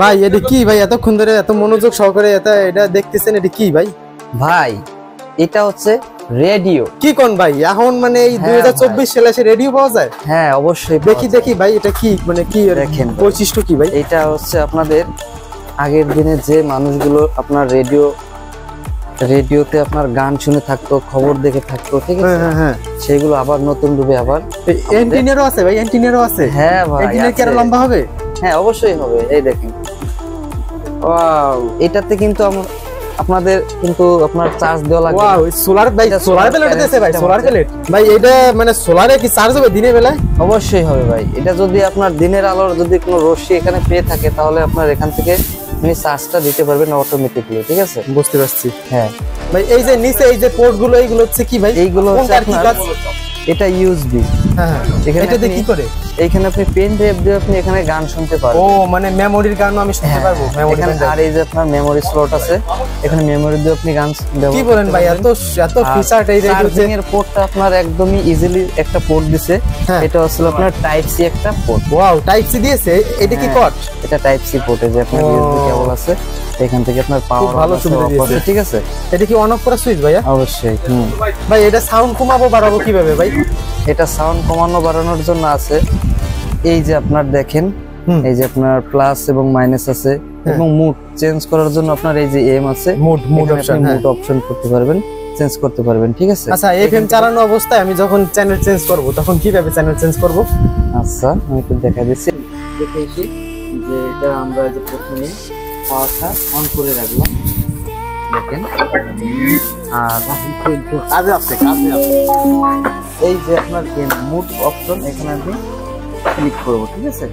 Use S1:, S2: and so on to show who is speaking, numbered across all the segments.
S1: ভাই এটা কি ভাই এতক্ষণ ধরে এত মনোযোগ সহকারে এটা দেখতেছেন এটা কি ভাই?
S2: ভাই এটা হচ্ছে রেডিও।
S1: কি কোন ভাই এখন মানে এই 2024 সালে এসে রেডিও পাওয়া যায়?
S2: হ্যাঁ অবশ্যই।
S1: দেখি ভাই এটা কি মানে কি
S2: দেখেন
S1: বৈশিষ্ট্য কি ভাই?
S2: এটা হচ্ছে আপনাদের আগের দিনে যে মানুষগুলো আপনার রেডিওতে আপনার গান শুনে থাকতো, খবর দেখে থাকতো, ঠিক আছে?
S1: হ্যাঁ
S2: সেগুলো আবার নতুন রূপে আবার
S1: এন্টিনারও আছে ভাই, এন্টিনারও আছে।
S2: হ্যাঁ ভাই,
S1: এন্টিনার কি আরো লম্বা হবে?
S2: হ্যাঁ অবশ্যই হবে। এই দেখেন ওয়াও, এটাতে কিন্তু আপনাদের কিন্তু আপনার চার্জ দেওয়া লাগবে।
S1: ওয়াও সোলার ভাই, সোলার প্লেট আছে ভাই, সোলার প্লেট ভাই। এটা মানে সোলারে কি চার্জ হবে দিনের বেলায়?
S2: অবশ্যই হবে ভাই। এটা যদি আপনার দিনের আলোর যদি কোনো রশ্মি এখানে পেয়ে থাকে তাহলে আপনার এখান থেকে আপনি চার্জটা দিতে পারবেন অটোমেটিক্যালি, ঠিক আছে?
S1: বুঝতে পারছি।
S2: হ্যাঁ
S1: ভাই এই যে নিচে এই যে পোর্ট গুলো এইগুলো হচ্ছে কি ভাই?
S2: এইগুলো হচ্ছে আপনার এটা ইউএসবি।
S1: হ্যাঁ এটাতে কি করে?
S2: এইখানে আপনি পেন ড্রাইভ দিয়ে আপনি এখানে গান শুনতে পারবেন।
S1: ও মানে মেমোরির গানও আমি শুনতে পারবো মেমোরি।
S2: আর এই যে আপনার মেমোরি স্লট আছে, এখানে মেমোরি দিয়ে আপনি গান ব্যবহার।
S1: কি বলেন ভাই এত ফিচার এই
S2: চার্জিং এর পোর্টটা আপনার একদমই ইজিলি একটা পোর্ট দিছে। এটা আসলে আপনার টাইপ সি একটা পোর্ট।
S1: ওয়াও টাইপ সি দিয়েছে। এটা কি কট?
S2: এটা টাইপ সি পোর্ট। এই যে আপনার ইউএসবি কেবল আছে, এখান থেকে আপনার পাওয়ার
S1: ভালো সুবিধা দিয়েছে,
S2: ঠিক আছে?
S1: এটা কি অন অফ করা সুইচ ভাইয়া?
S2: অবশ্যই।
S1: ভাই এটা সাউন্ড কমাবো বাড়াবো কিভাবে ভাই?
S2: এটা সাউন্ড কমানো বাড়ানোর জন্য আছে এই যে আপনার দেখেন, এই যে আপনার প্লাস এবং মাইনাস আছে, এবং মুড চেঞ্জ করার জন্য আপনার এই যে এম আছে, মুড অপশন করতে পারবেন, চেঞ্জ করতে পারবেন, ঠিক আছে?
S1: আচ্ছা এফএম চালানো অবস্থায় আমি যখন চ্যানেল চেঞ্জ করব তখন কিভাবে চ্যানেল চেঞ্জ করব?
S2: আচ্ছা আমি একটু দেখা দিচ্ছি। দেখেছি যে এটা আমরা যে প্রথমে পাওয়ারটা অন করে রাখলাম, দেখেন। আর কাজে আছে এই যে আপনার মুড অপশন, এখানে আমি ক্লিক করব, ঠিক আছে?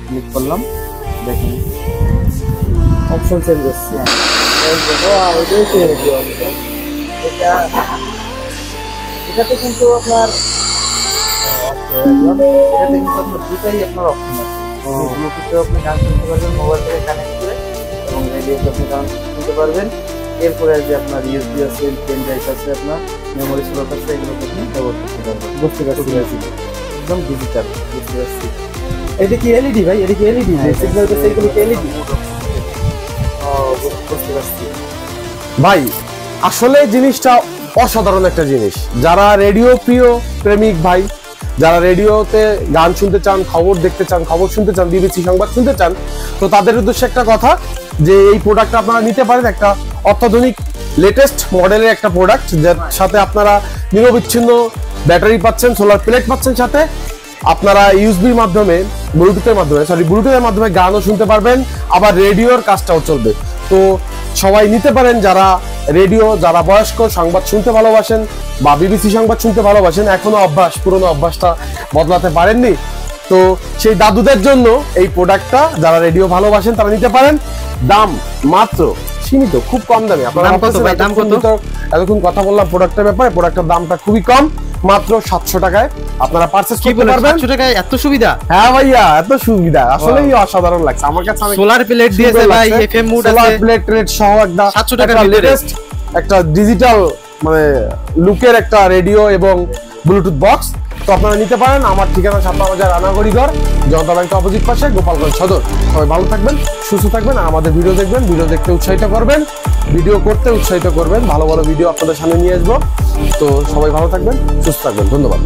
S2: ক্লিক করলাম, দেখেন
S1: অপশন চেঞ্জ হচ্ছে।
S2: এটাতে কিন্তু আপনার দুটাই আপনার অপশন আছে। ব্লুটুথে আপনি গান শুনতে পারবেন মোবাইল থেকে কানেক্ট করে, এবং রেডিওতে আপনি গান শুনতে পারবেন। এরপরে যে আপনার ইউএসবি আছে, পেন ড্রাইভ আছে, আপনার মেমোরি স্লট আছে, এগুলো আপনি ব্যবহার করতে পারবেন।
S1: বুঝতে পারছি
S2: একদম ডিজিটাল। বুঝতে পারছি।
S1: এটা কি এলইডি ভাই? এটা কি এলইডি? সিগন্যাল তো সেইগুলো কি এলইডি?
S2: বুঝতে পারছি
S3: ভাই। আসলে জিনিসটা অসাধারণ একটা জিনিস। যারা রেডিও প্রিয় প্রেমিক ভাই, যারা রেডিওতে গান শুনতে চান, খবর দেখতে চান, খবর শুনতে চান, বিবিসি সংবাদ শুনতে চান, তো তাদের উদ্দেশ্যে একটা কথা যে এই প্রোডাক্টটা আপনারা নিতে পারেন। একটা অত্যাধুনিক লেটেস্ট মডেলের একটা প্রোডাক্ট, যার সাথে আপনারা নিরবিচ্ছিন্ন ব্যাটারি পাচ্ছেন, সোলার প্লেট পাচ্ছেন, সাথে আপনারা ইউএসবির মাধ্যমে ব্লুটুথের মাধ্যমে গানও শুনতে পারবেন, আবার রেডিওর কাজটাও চলবে। তো সবাই নিতে পারেন যারা রেডিও, যারা বয়স্ক, সংবাদ শুনতে ভালোবাসেন বা বিবিসি সংবাদ শুনতে ভালোবাসেন, এখনো পুরনো অভ্যাসটা বদলাতে পারেননি, তো সেই দাদুদের জন্য এই প্রোডাক্টটা, যারা রেডিও ভালোবাসেন তারা নিতে পারেন। দাম মাত্র সীমিত, খুব কম দামে। আপনারা এতক্ষণ কথা বললাম প্রোডাক্টের ব্যাপারে, প্রোডাক্টের দামটা খুবই কম, মাত্র 700 টাকায় আপনারা পারচেজ করতে পারবেন।
S1: 700 টাকায় এত সুবিধা?
S3: হ্যাঁ ভাইয়া, এত সুবিধা আসলেই অসাধারণ লাগছে আমার কাছে।
S1: সোলার প্লেট দিয়েছে ভাই, এফএম মুড আছে,
S3: সোলার প্লেট সহ একটা
S1: 700 টাকা
S3: লেটেস্ট একটা ডিজিটাল মানে লুকের একটা রেডিও এবং ব্লুটুথ বক্স। তো আপনারা নিতে পারেন। আমার ঠিকানা সাতবাজার রানাগড়িঘর, জনতা ব্যাংকের অপোজিট পাশে, গোপালগঞ্জ সদর। সবাই ভালো থাকবেন, সুস্থ থাকবেন, আর আমাদের ভিডিও দেখবেন, ভিডিও দেখতে উৎসাহিত করবেন, ভিডিও করতে উৎসাহিত করবেন। ভালো ভালো ভিডিও আপনাদের সামনে নিয়ে আসবো। তো সবাই ভালো থাকবেন, সুস্থ থাকবেন, ধন্যবাদ।